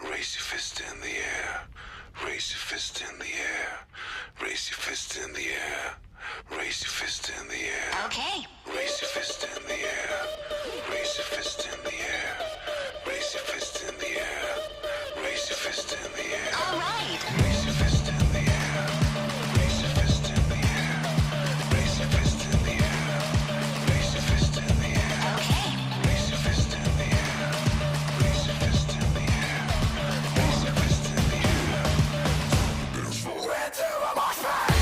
Raise your fist in the air. Raise your fist in the air. Raise your fist in the air. Raise your fist in the air. Okay. Raise your fist in the air. Raise your fist in the air. Raise your fist in the air. Raise your fist in the air. All right. Raise your fist in the air. Raise your fist in the air. Raise your fist in the air. Raise your fist in the air. Okay. Raise your fist in the air. Raise your fist in the air. Raise your fist in the air. We're to a mosh pit.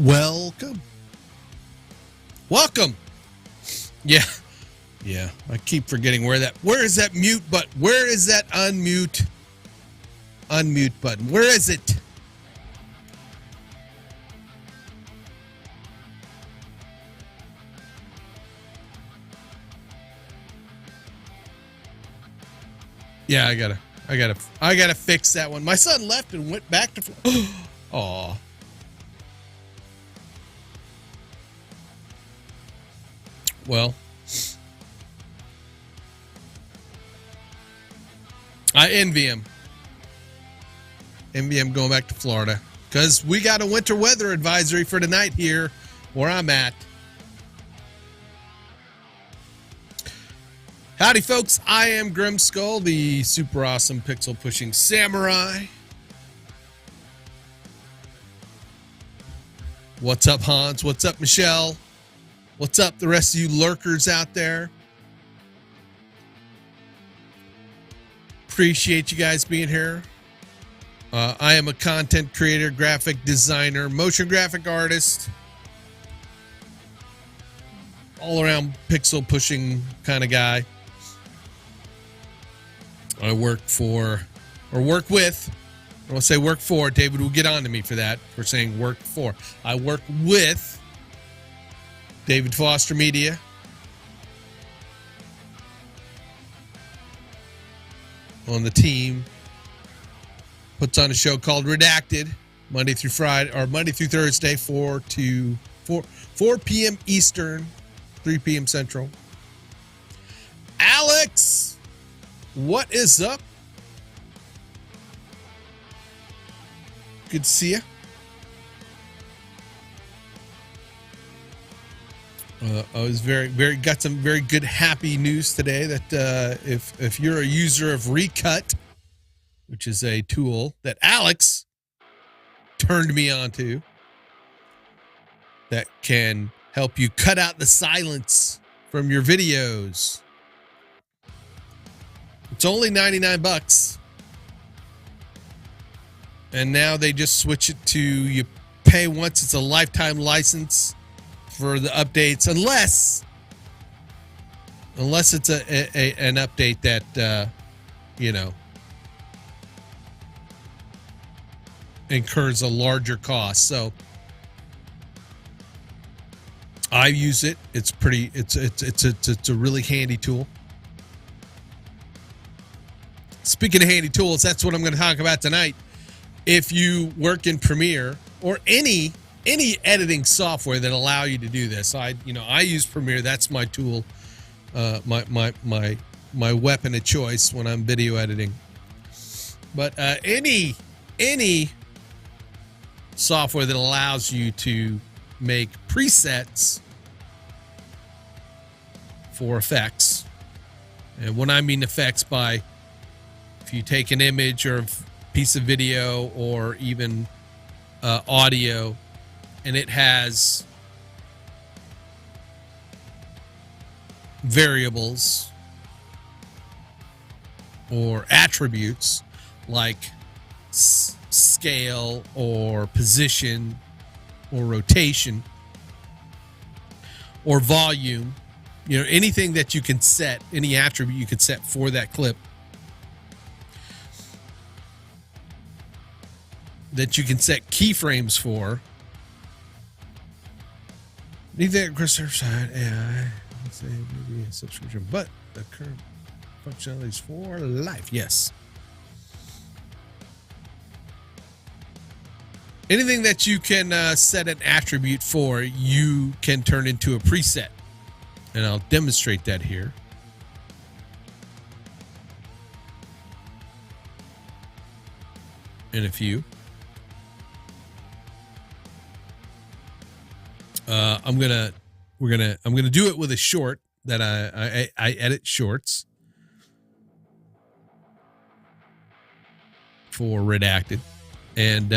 Welcome Welcome. Yeah. I keep forgetting where is that mute button? Where is that unmute button? Where is it? Yeah, I gotta fix that one. My son left and went back to. Aw. Well, I envy him. Envy him going back to Florida because we got a winter weather advisory for tonight here where I'm at. Howdy, folks. I am Grimskull, the super awesome pixel pushing samurai. What's up, Hans? What's up, Michelle? What's up, the rest of you lurkers out there? Appreciate you guys being here. I am a content creator, graphic designer, motion graphic artist, all around pixel pushing kind of guy. I work with, I won't say work for, David will get on to me for that, for saying work for. I work with David Foster Media. On the team. Puts on a show called Redacted, Monday through Thursday, 4 p.m. Eastern, 3 p.m. Central. Alex, what is up? Good to see you. I was got some very good happy news today that if you're a user of Recut, which is a tool that Alex turned me onto that can help you cut out the silence from your videos. It's only $99. And now they just switch it to you pay once. It's a lifetime license for the updates, unless it's an update that incurs a larger cost. So I use it. It's a really handy tool. Speaking of handy tools, that's what I'm going to talk about tonight. If you work in Premiere or any editing software that allow you to do this, I use Premiere. That's my tool, my weapon of choice when I'm video editing. But any software that allows you to make presets for effects, and when I mean effects, by if you take an image or a piece of video or even audio, and it has variables or attributes like scale or position or rotation or volume, anything that you can set, any attribute you could set for that clip, that you can set keyframes for. Need that server side AI. Let's say maybe a subscription, but the current functionality is for life. Yes. Anything that you can set an attribute for, you can turn into a preset. And I'll demonstrate that here. In a few. I'm gonna do it with a short that I edit shorts for Redacted, and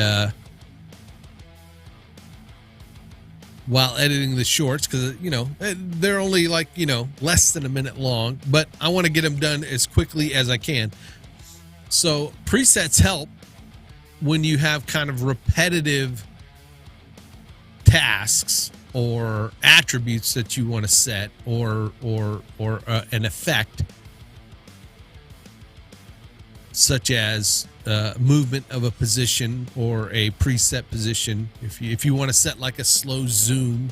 while editing the shorts, because they're only less than a minute long, but I want to get them done as quickly as I can. So presets help when you have kind of repetitive tasks or attributes that you want to set, or an effect, such as movement of a position or a preset position. If you want to set like a slow zoom,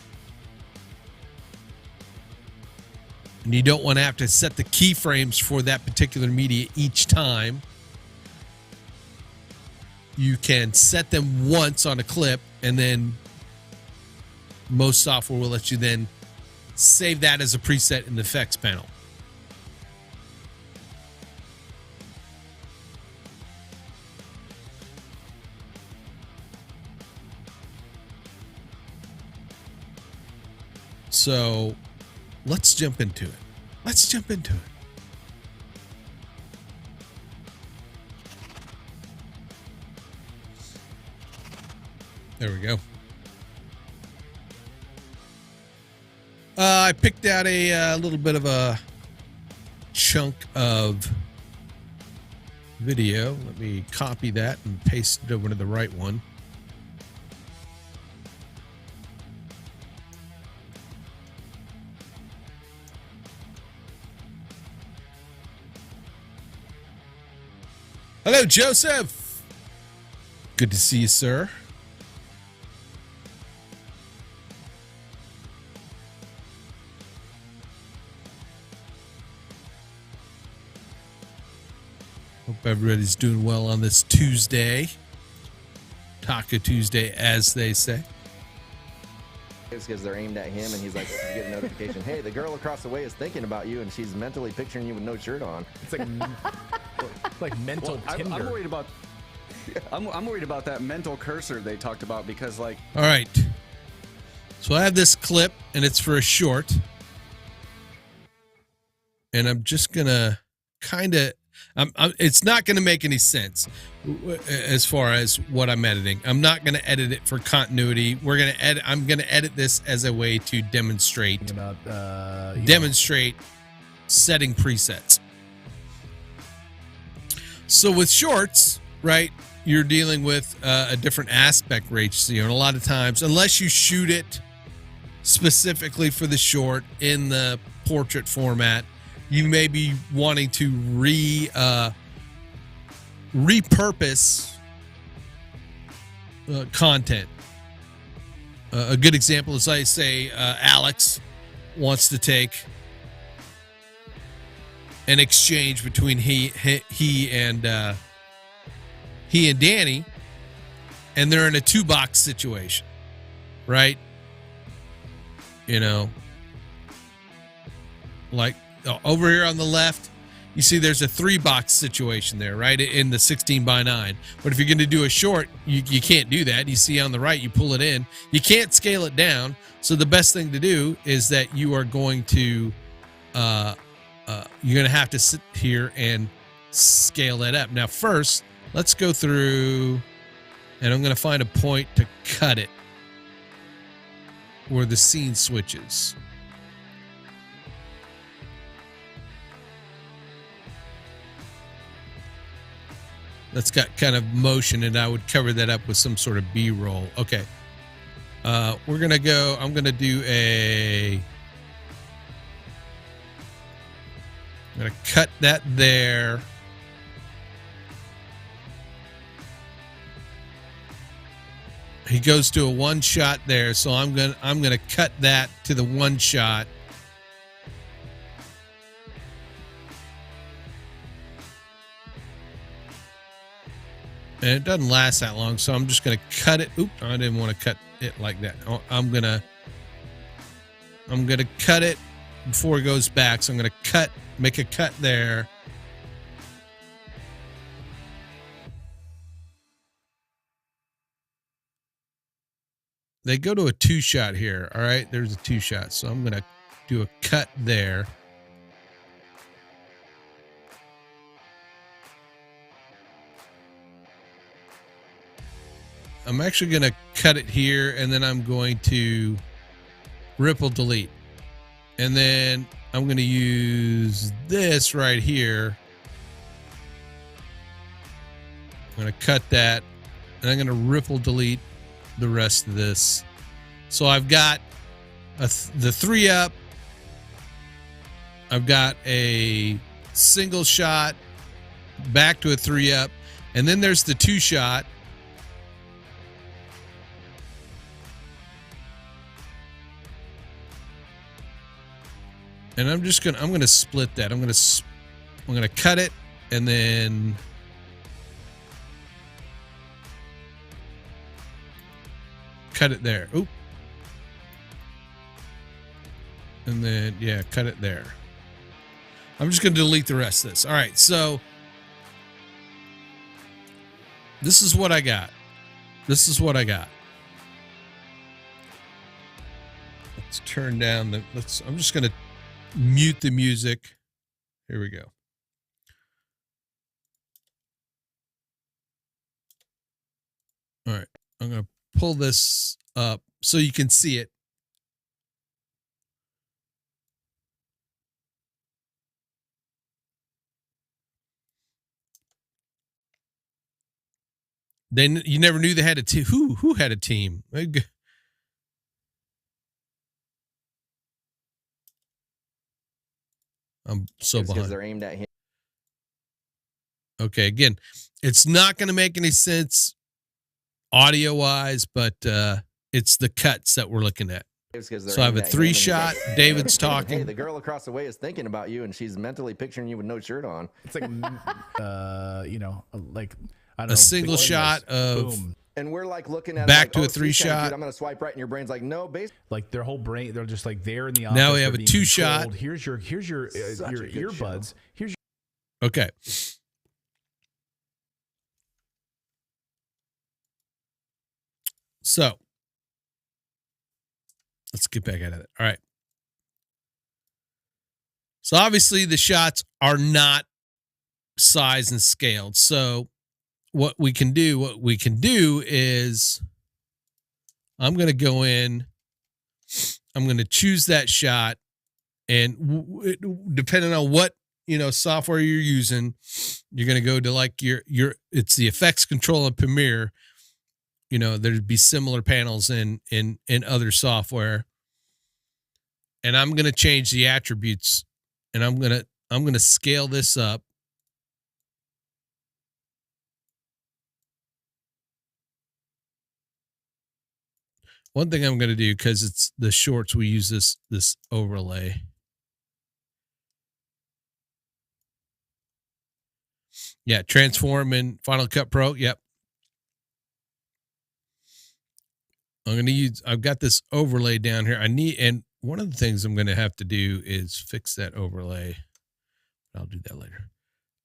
and you don't want to have to set the keyframes for that particular media each time, you can set them once on a clip, and then most software will let you then save that as a preset in the effects panel. So let's jump into it. There we go. I picked out a little bit of a chunk of video. Let me copy that and paste it over to the right one. Hello, Joseph. Good to see you, sir. Hope everybody's doing well on this Tuesday. Taco Tuesday, as they say. It's because they're aimed at him, and he's like, you get a notification, hey, the girl across the way is thinking about you, and she's mentally picturing you with no shirt on. It's like mental Tinder. I'm worried about. I'm worried about that mental cursor they talked about, because like. All right. So I have this clip, and it's for a short, and I'm just gonna kind of. It's not going to make any sense as far as what I'm editing. I'm not going to edit it for continuity. I'm going to edit this as a way to demonstrate setting presets. So with shorts, right, you're dealing with a different aspect ratio, and a lot of times, unless you shoot it specifically for the short in the portrait format, you may be wanting to repurpose content. A good example is, I say, Alex wants to take an exchange between he and Danny, and they're in a 2-box situation, right? You know, like. Over here on the left, you see there's a 3-box situation there, right, in the 16:9. But if you're going to do a short, you can't do that. You see on the right, you pull it in. You can't scale it down. So the best thing to do is that you are going to have to sit here and scale that up. Now, first, let's go through, and I'm going to find a point to cut it where the scene switches. That's got kind of motion, and I would cover that up with some sort of B-roll. Okay. We're going to go, I'm going to do I'm going to cut that there. He goes to a 1-shot there, so I'm going to cut that to the 1-shot. And it doesn't last that long, so I'm just going to cut it. Oops, I didn't want to cut it like that. I'm going to cut it before it goes back. So I'm going to make a cut there. They go to a 2-shot here. All right, there's a 2-shot. So I'm going to do a cut there. I'm actually going to cut it here, and then I'm going to ripple delete. And then I'm going to use this right here. I'm going to cut that, and I'm going to ripple delete the rest of this. So I've got the 3-up. I've got a single shot back to a 3-up, and then there's the 2-shot. And I'm going to split that. I'm going to cut it and then cut it there. Oop. And then, yeah, cut it there. I'm just going to delete the rest of this. All right, so this is what I got. Let's turn down the, I'm just going to mute the music. Here we go. All right, I'm going to pull this up so you can see it. Then you never knew they had a team. Who had a team? I'm so behind. Because they're aimed at him. Okay, again, it's not going to make any sense audio wise, but it's the cuts that we're looking at. So I have a 3-shot. David's talking. Hey, the girl across the way is thinking about you, and she's mentally picturing you with no shirt on. It's like, like I don't know, a single shot of. Boom. And we're like looking at back it to like, a 3-shot. I'm going to swipe right, and your brain's like, no, basically. Like their whole brain, they're just like there in the office. Now we have they're a being 2-shot. controlled. Here's your earbuds. Here's your. Okay. So let's get back out of it. All right. So obviously the shots are not sized and scaled. So what we can do is I'm going to go in, I'm going to choose that shot, and depending on what, software you're using, you're going to go to like your it's the effects control in Premiere. There'd be similar panels in other software. And I'm going to change the attributes, and I'm going to scale this up. One thing I'm going to do, because it's the shorts, we use this overlay. Yeah, transform in Final Cut Pro. Yep. I've got this overlay down here. And one of the things I'm going to have to do is fix that overlay. I'll do that later.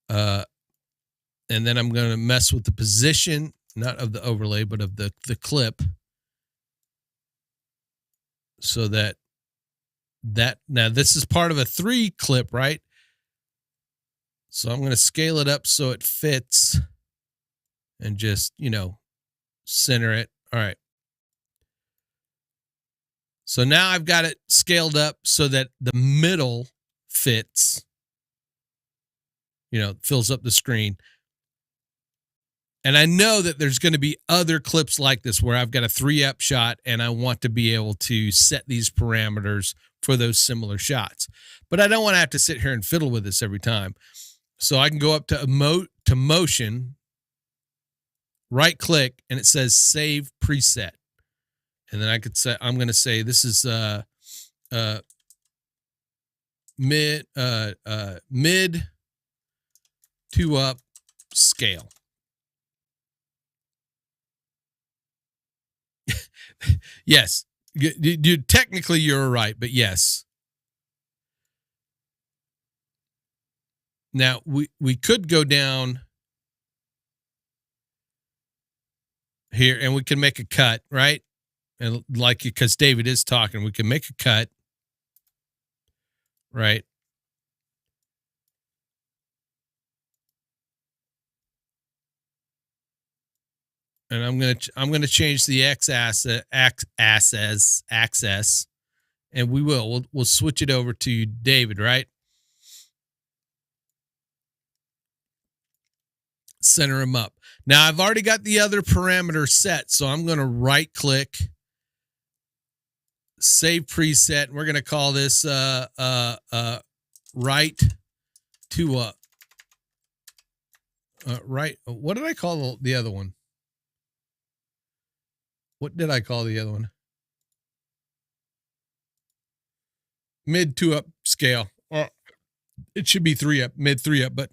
And then I'm going to mess with the position, not of the overlay, but of the clip. So that now this is part of a 3 clip, right? So I'm going to scale it up so it fits and just, center it. All right. So now I've got it scaled up so that the middle fits, fills up the screen. And I know that there's going to be other clips like this where I've got a 3-up shot and I want to be able to set these parameters for those similar shots. But I don't want to have to sit here and fiddle with this every time. So I can go up to motion, right click, and it says save preset. And then I could say, I'm going to say this is mid 2-up scale. Yes, technically you're right, but yes. Now we could go down here and we can make a cut, right? And because David is talking, we can make a cut, right? And I'm gonna change the axis, and we'll switch it over to David, right? Center him up. Now I've already got the other parameter set, so I'm gonna right click, save preset. We're going to call this right to right. What did I call the other one? What did I call the other one? Mid 2 up scale. It should be 3 up, mid 3 up, but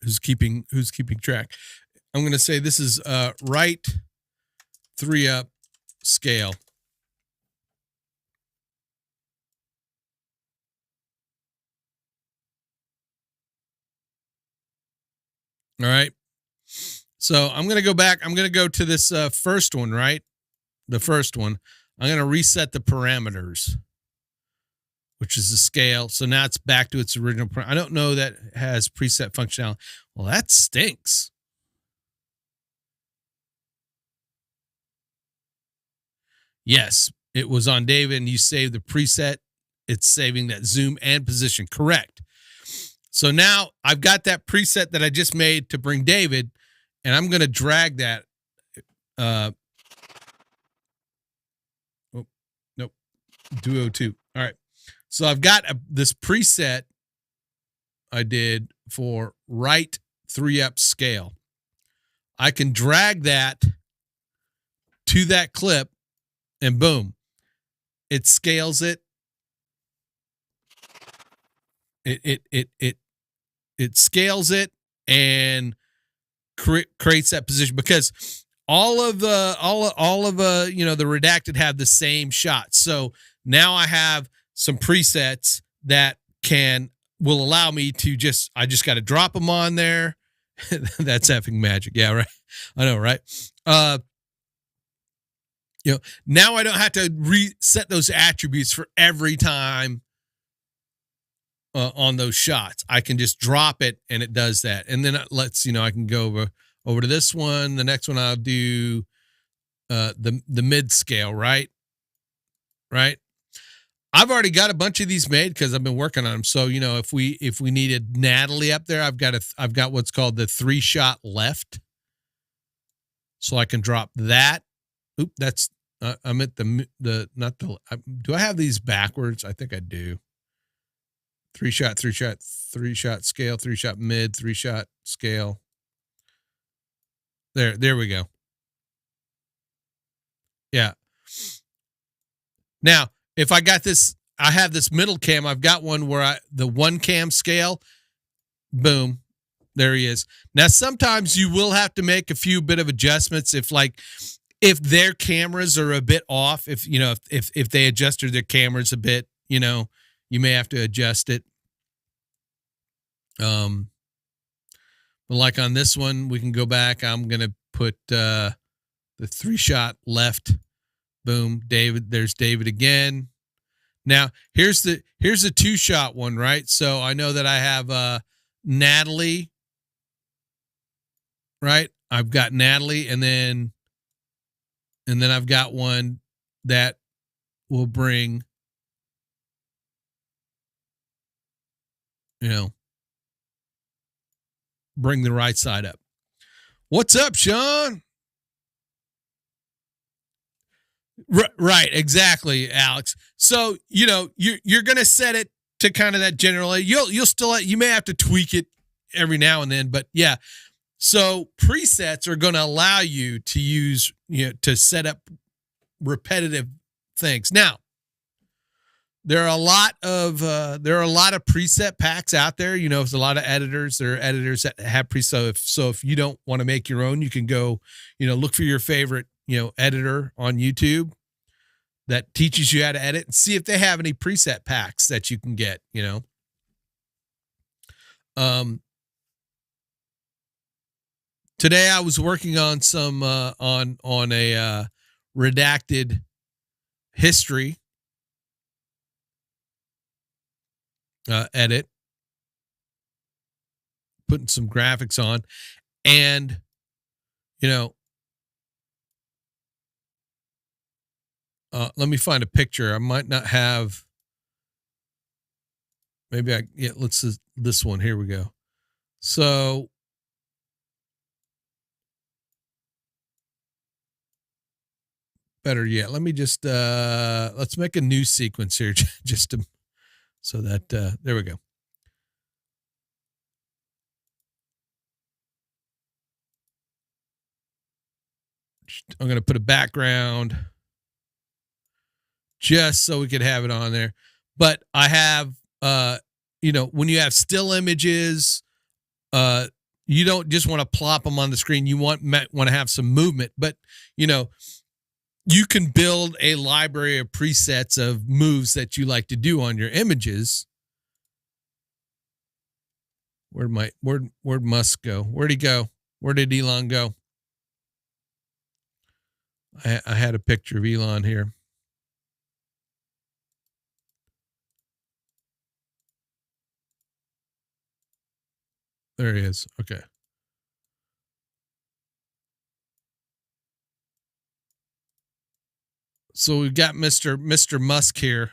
who's keeping track? I'm going to say this is right 3 up scale. All right. So I'm going to go back. I'm going to go to this first one, right? The first one. I'm going to reset the parameters, which is the scale. So now it's back to its original. I don't know that it has preset functionality. Well, that stinks. Yes, it was on David, and you saved the preset. It's saving that zoom and position. Correct. So now I've got that preset that I just made to bring David, and I'm going to drag that. Nope. Duo 2. All right. So I've got this preset I did for right 3 up scale. I can drag that to that clip, and boom, it scales it. It scales it and creates that position, because all of the Redacted have the same shot. So now I have some presets that will allow me to I just got to drop them on there. That's effing magic. Yeah, right. I know, right? Now I don't have to reset those attributes for every time on those shots. I can just drop it and it does that. And then I can go over to this one. The next one I'll do the mid scale, right? Right. I've already got a bunch of these made because I've been working on them. So, if we needed Natalie up there, I've got what's called the 3-shot left. So I can drop that. Oop, that's I'm at do I have these backwards? I think I do. 3-shot, 3-shot, 3-shot scale, 3-shot mid, 3-shot scale. There we go. Yeah. Now, if I got this, I have this middle cam. I've got one where the 1 cam scale, boom, there he is. Now, sometimes you will have to make a few bit of adjustments if their cameras are a bit off, if they adjusted their cameras a bit, you may have to adjust it. But like on this one, we can go back. I'm going to put the 3-shot left. Boom. David. There's David again. Now here's a 2-shot one, right? So I know that I have Natalie, right? I've got Natalie, and then I've got one that will bring, bring the right side up. What's up, Sean? Right, exactly, Alex. So, you're going to set it to kind of that general. You'll still, you may have to tweak it every now and then, but yeah. So presets are going to allow you to use, to set up repetitive things. Now, there are a lot of preset packs out there. There's a lot of editors. There are editors that have presets. So if you don't want to make your own, you can go, look for your favorite, editor on YouTube that teaches you how to edit, and see if they have any preset packs that you can get, Today I was working on some on a redacted history edit, putting some graphics on, and let me find a picture. I might not have. Maybe let's this one. Here we go. So better yet, let me just let's make a new sequence here just to so that there we go. I'm going to put a background just so we could have it on there. But I have when you have still images, you don't just want to plop them on the screen. You want to have some movement, but you can build a library of presets of moves that you like to do on your images. Where'd Musk go? Where'd he go? Where did Elon go? I had a picture of Elon here. There he is. Okay. So we've got Mr. Musk here.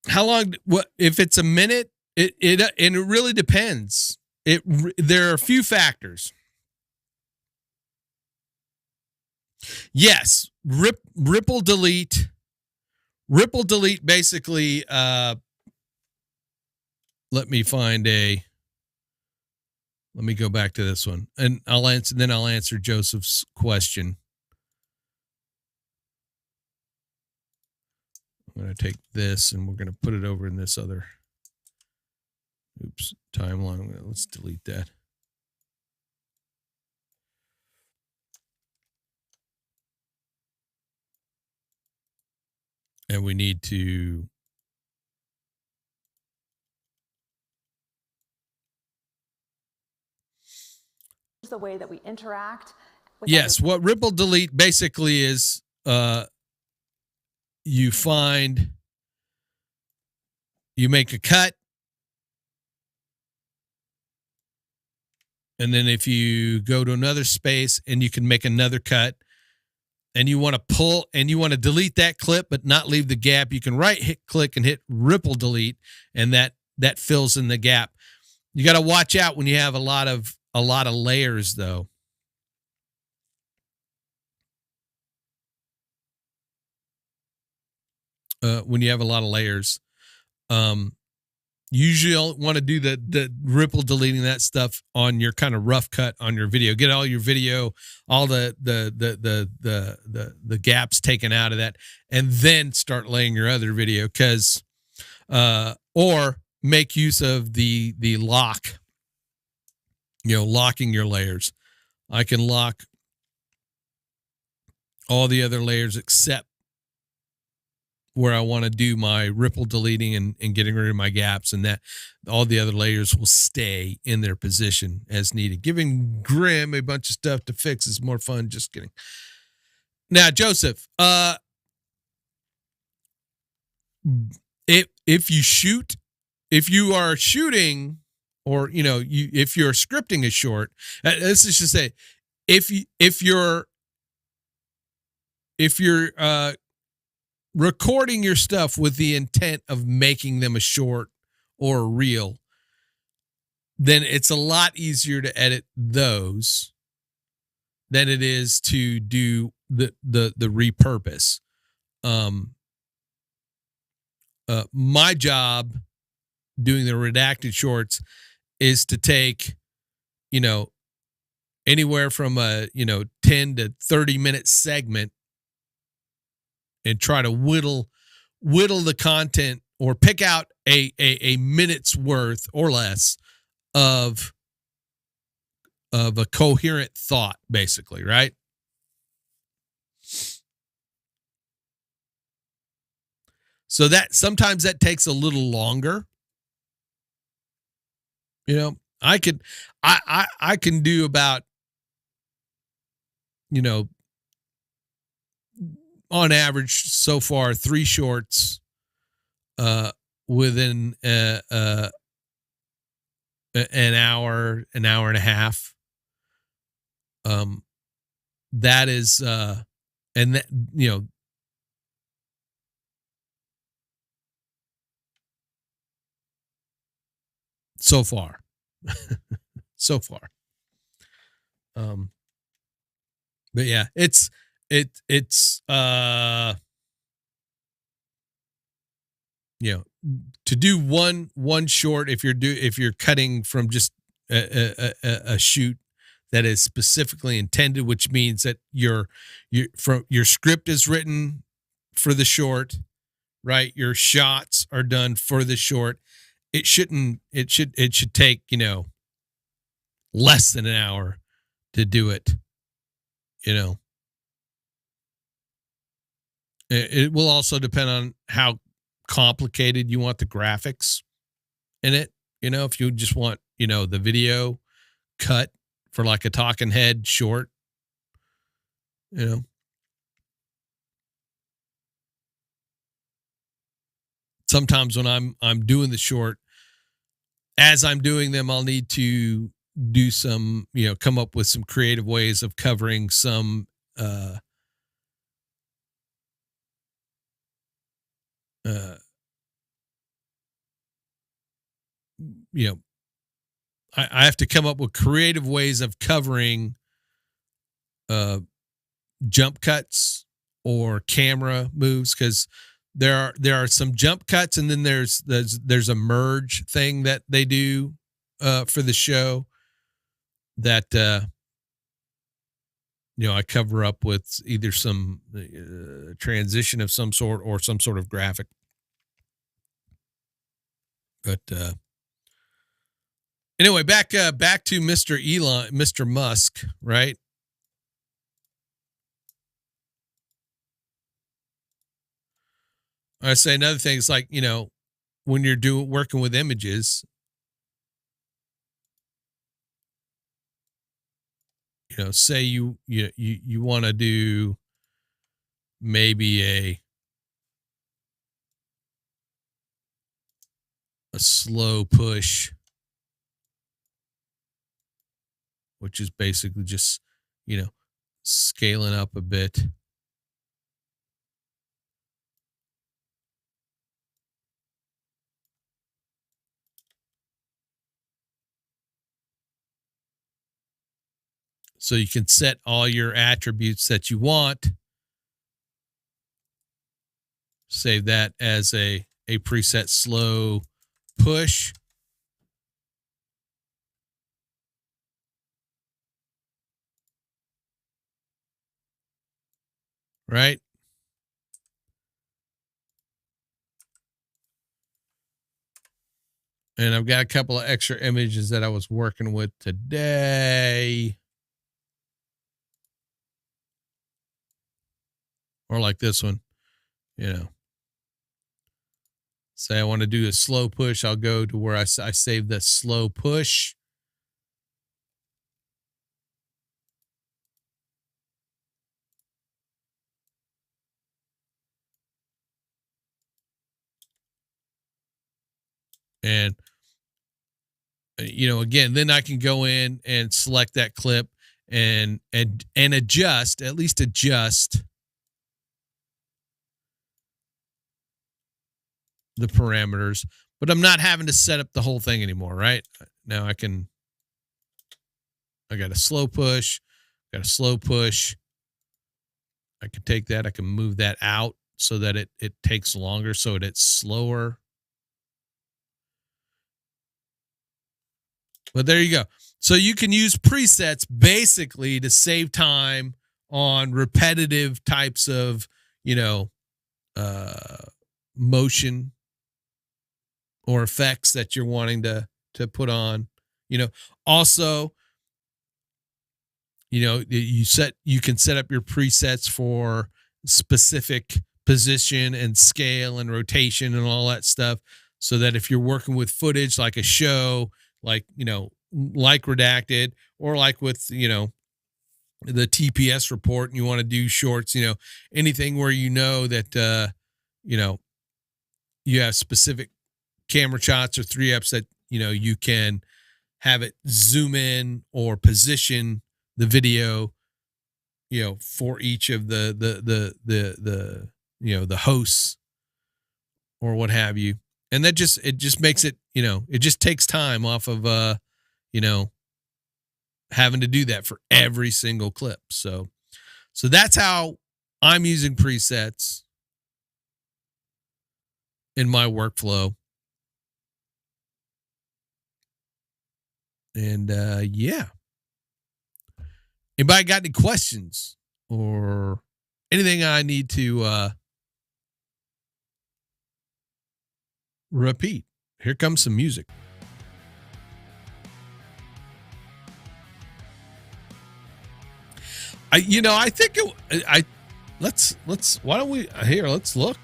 How long? What if it's a minute? It really depends. There are a few factors. Yes, ripple delete. Ripple delete basically. Let me go back to this one, and I'll answer Joseph's question. I'm going to take this and we're going to put it over in this other timeline. Let's delete that. And we need to the way that we interact with what ripple delete basically is, you make a cut, and then if you go to another space and you can make another cut, and you want to pull and you want to delete that clip but not leave the gap, you can click and hit ripple delete, and that fills in the gap. You got to watch out when you have a lot of layers, though. When you have a lot of layers, usually you'll want to do the ripple deleting that stuff on your kind of rough cut on your video. Get all your video, all the gaps taken out of that, and then start laying your other video, or make use of the lock. Locking your layers. I can lock all the other layers except where I want to do my ripple deleting and getting rid of my gaps, and that all the other layers will stay in their position as needed. Giving Grim a bunch of stuff to fix is more fun. Just kidding. Now, Joseph, if you are shooting, or if you're scripting a short, let's just say, if you're recording your stuff with the intent of making them a short or a reel, then it's a lot easier to edit those than it is to do the repurpose. My job doing the redacted shorts is to take, anywhere from a 10 to 30 minute segment and try to whittle the content, or pick out a minute's worth or less of a coherent thought, basically, right? So that sometimes that takes a little longer. I can do about, on average so far, 3 shorts within an hour and a half. That is and that, so far. But yeah, it's to do one short, if you're cutting from just a shoot that is specifically intended, which means that your script is written for the short, right? Your shots are done for the short. It should take, less than an hour to do it. It will also depend on how complicated you want the graphics in it. If you just want, the video cut for like a talking head short, sometimes when I'm doing the short, as I'm doing them, I'll need to do some, come up with some creative ways of covering some, I have to come up with creative ways of covering jump cuts or camera moves, because there are some jump cuts, and then there's a merge thing that they do for the show that I cover up with either some transition of some sort or some sort of graphic. But anyway, back to Mr. Musk, right? I say another thing is, like, when you're working with images, say you want to do maybe a slow push, which is basically just, scaling up a bit. So you can set all your attributes that you want. Save that as a preset slow push. Right? And I've got a couple of extra images that I was working with today. Or like this one, say I want to do a slow push. I'll go to where I save the slow push. And, again, then I can go in and select that clip and adjust the parameters, but I'm not having to set up the whole thing anymore, right? Now I got a slow push, I can take that, I can move that out so that it takes longer, so it's slower. But there you go. So you can use presets basically to save time on repetitive types of, motion or effects that you're wanting to put on. Also, you can set up your presets for specific position and scale and rotation and all that stuff, so that if you're working with footage like a show, like Redacted, or like with the TPS report, and you want to do shorts, anything where that you have specific camera shots or 3-ups that you can have it zoom in or position the video for each of the hosts or what have you. And that just makes it, it just takes time off of having to do that for every single clip. So So that's how I'm using presets in my workflow. And yeah. Anybody got any questions or anything I need to repeat? Here comes some music. I think let's why don't we here, let's look.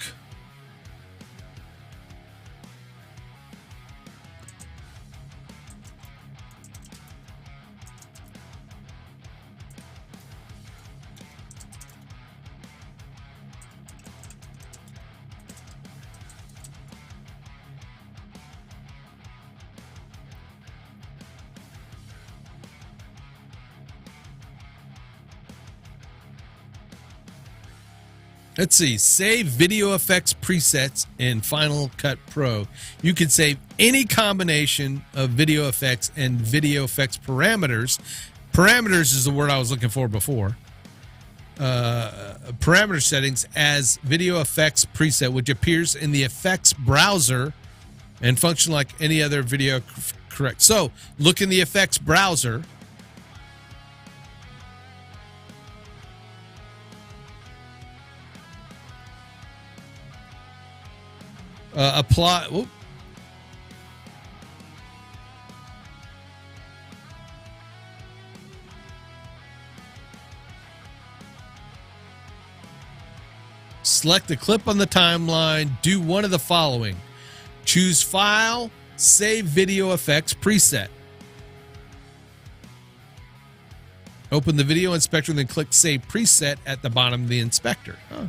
Let's see. Save video effects presets in Final Cut Pro. You can save any combination of video effects and video effects parameters. Parameters is the word I was looking for before. Parameter settings as video effects preset, which appears in the effects browser and function like any other video. Correct. So look in the effects browser. Apply. Whoop. Select the clip on the timeline. Do one of the following. Choose File, Save Video Effects Preset. Open the video inspector and then click Save Preset at the bottom of the inspector. Huh.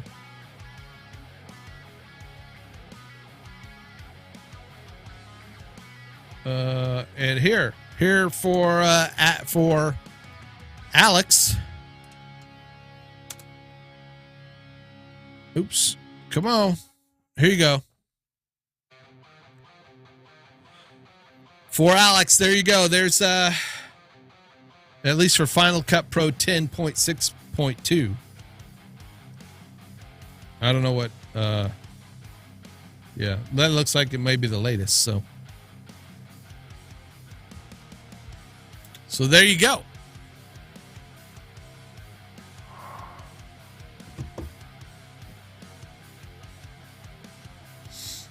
And here for Alex. Oops. Come on. Here you go. For Alex, there you go. There's at least for Final Cut Pro 10.6.2. I don't know what yeah, that looks like it may be the latest, so there you go.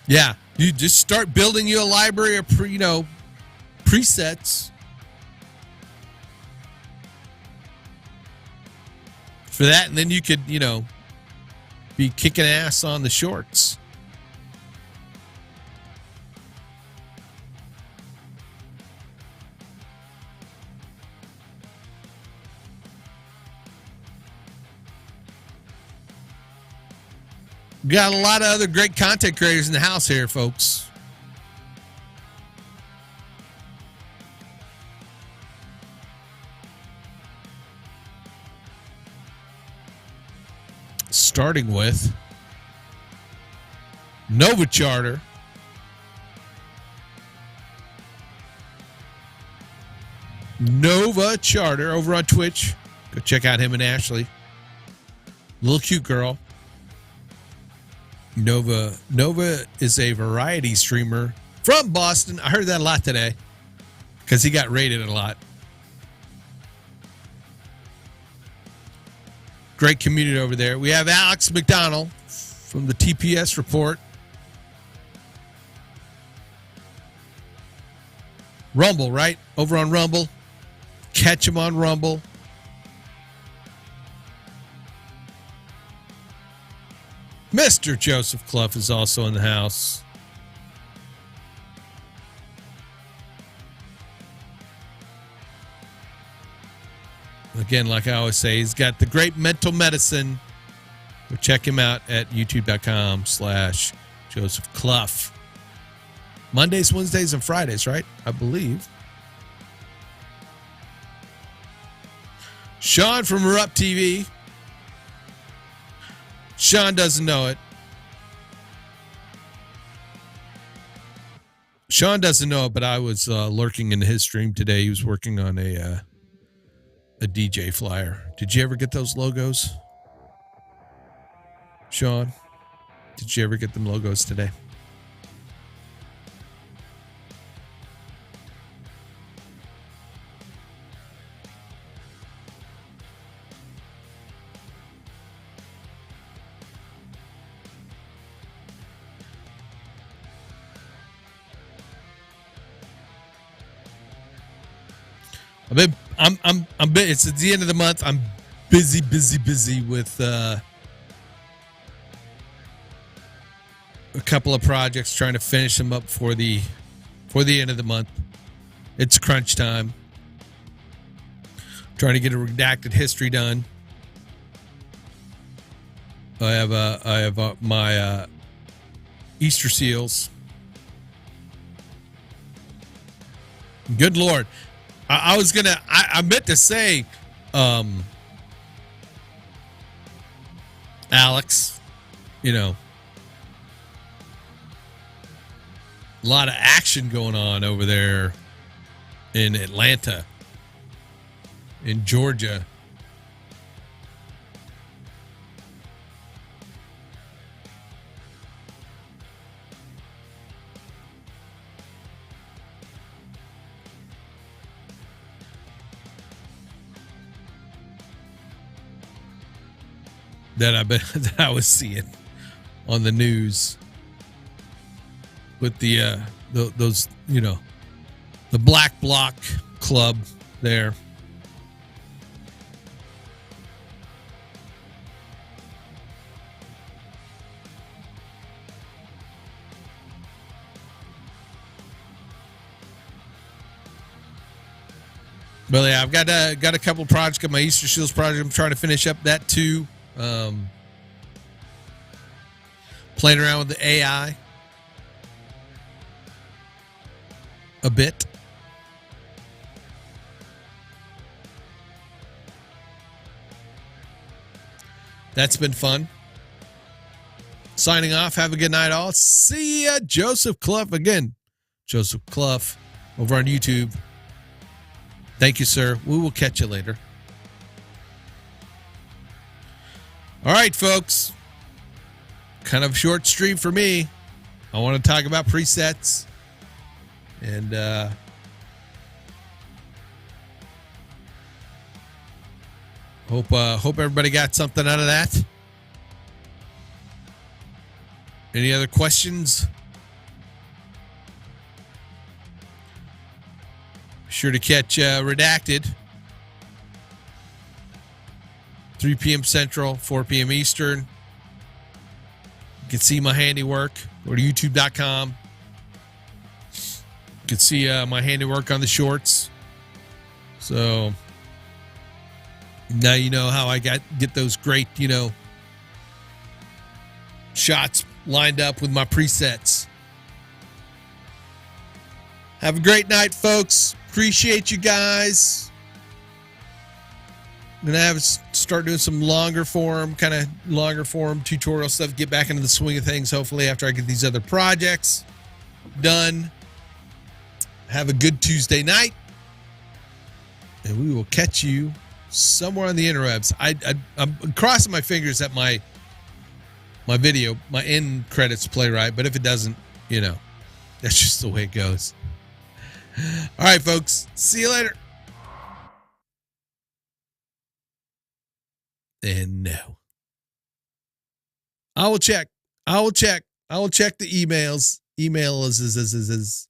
Yeah, you just start building you a library of presets for that, and then you could be kicking ass on the shorts. Got a lot of other great content creators in the house here, folks. Starting with Nova Charter. Nova Charter over on Twitch. Go check out him and Ashley. Little cute girl. Nova is a variety streamer from Boston. I heard that a lot today because he got rated a lot. Great community over there. We have Alex McDonald from the TPS Report. Rumble, right? Over on Rumble. Catch him on Rumble. Mr. Joseph Clough is also in the house. Again, like I always say, he's got the great mental medicine. Go check him out at youtube.com/Joseph Clough. Mondays, Wednesdays, and Fridays, right? I believe. Sean from Erupt TV. Sean doesn't know it. Sean doesn't know it, but I was lurking in his stream today. He was working on a a DJ flyer. Did you ever get those logos? Sean, did you ever get them logos today? It's at the end of the month. I'm busy with a couple of projects, trying to finish them up for the end of the month. It's crunch time. Trying to get a redacted history done. I have my Easter seals. Good Lord. I meant to say, Alex, a lot of action going on over there in Atlanta, in Georgia. That I was seeing on the news with the those the Black Bloc Club there. But yeah, I've got a couple of projects. Got my Easter Shields project. I'm trying to finish up that too. Playing around with the AI a bit. That's been fun. Signing off. Have a good night, all. See ya, Joseph Clough again. Joseph Clough over on YouTube. Thank you, sir. We will catch you later. All right, folks. Kind of short stream for me. I want to talk about presets. And hope everybody got something out of that. Any other questions? Be sure to catch Redacted. 3 p.m. Central, 4 p.m. Eastern. You can see my handiwork. Go to youtube.com. You can see my handiwork on the shorts. So now you know how I get those great, shots lined up with my presets. Have a great night, folks. Appreciate you guys. I'm going to start doing some longer form tutorial stuff, get back into the swing of things, hopefully, after I get these other projects done. Have a good Tuesday night, and we will catch you somewhere on the interwebs. I'm crossing my fingers that my video, my end credits play right, but if it doesn't, that's just the way it goes. All right, folks. See you later. And no. I will check the emails. Email is